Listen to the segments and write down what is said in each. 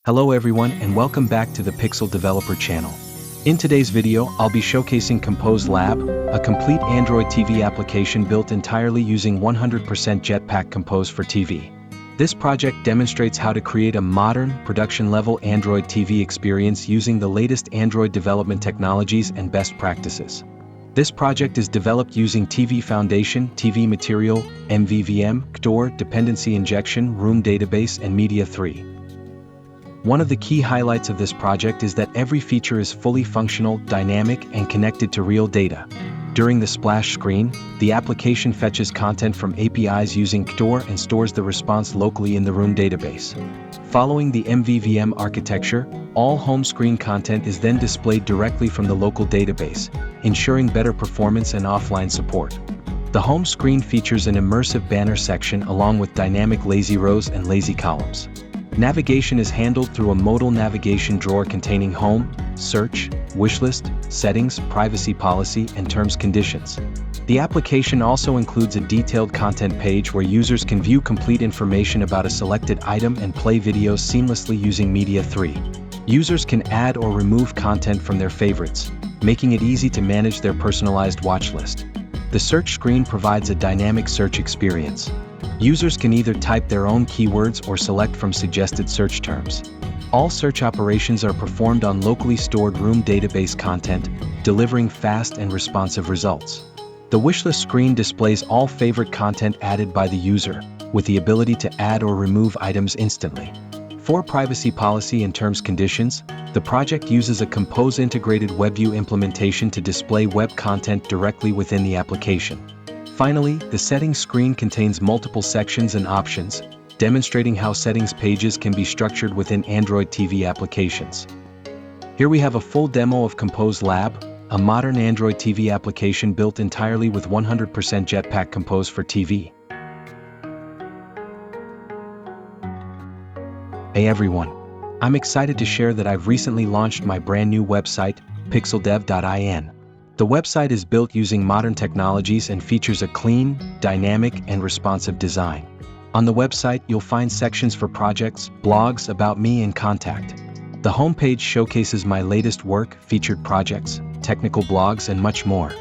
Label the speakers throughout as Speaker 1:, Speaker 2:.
Speaker 1: Hello everyone and welcome back to the Pixel Developer channel. In today's video, I'll be showcasing Compose Lab, a complete Android TV application built entirely using 100% Jetpack Compose for TV. This project demonstrates how to create a modern, production-level Android TV experience using the latest Android development technologies and best practices. This project is developed using TV Foundation, TV Material, MVVM, Ktor, Dependency Injection, Room Database, and Media 3. One of the key highlights of this project is that every feature is fully functional, dynamic, and connected to real data. During the splash screen, the application fetches content from APIs using Ktor and stores the response locally in the Room database. Following the MVVM architecture, all home screen content is then displayed directly from the local database, ensuring better performance and offline support. The home screen features an immersive banner section along with dynamic lazy rows and lazy columns. Navigation is handled through a modal navigation drawer containing home, search, wishlist, settings, privacy policy, and terms conditions. The application also includes a detailed content page where users can view complete information about a selected item and play videos seamlessly using Media 3. Users can add or remove content from their favorites, making it easy to manage their personalized watch list. The search screen provides a dynamic search experience. Users can either type their own keywords or select from suggested search terms. All search operations are performed on locally stored Room database content, delivering fast and responsive results. The wishlist screen displays all favorite content added by the user, with the ability to add or remove items instantly. For privacy policy and terms conditions, the project uses a Compose integrated WebView implementation to display web content directly within the application. Finally, the settings screen contains multiple sections and options, demonstrating how settings pages can be structured within Android TV applications. Here we have a full demo of Compose Lab, a modern Android TV application built entirely with 100% Jetpack Compose for TV. Hey everyone! I'm excited to share that I've recently launched my brand new website, pixeldev.in. The website is built using modern technologies and features a clean, dynamic, and responsive design. On the website, you'll find sections for projects, blogs, about me, and contact. The homepage showcases my latest work, featured projects, technical blogs, and much more.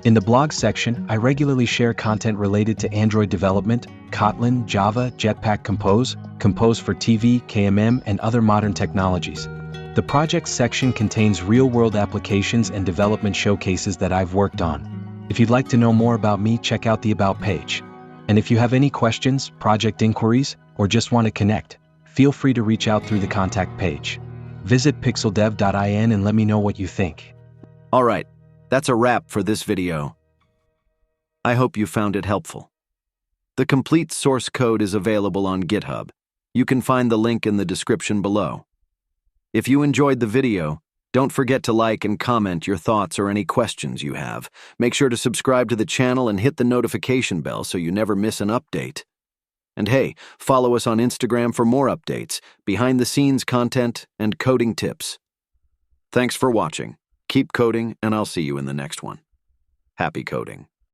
Speaker 1: In the blog section, I regularly share content related to Android development, Kotlin, Java, Jetpack Compose, Compose for TV, KMM, and other modern technologies. The projects section contains real-world applications and development showcases that I've worked on. If you'd like to know more about me, check out the About page. And if you have any questions, project inquiries, or just want to connect, feel free to reach out through the contact page. Visit pixeldev.in and let me know what you think.
Speaker 2: Alright, that's a wrap for this video. I hope you found it helpful. The complete source code is available on GitHub. You can find the link in the description below. If you enjoyed the video, don't forget to like and comment your thoughts or any questions you have. Make sure to subscribe to the channel and hit the notification bell so you never miss an update. And hey, follow us on Instagram for more updates, behind-the-scenes content, and coding tips. Thanks for watching. Keep coding, and I'll see you in the next one. Happy coding.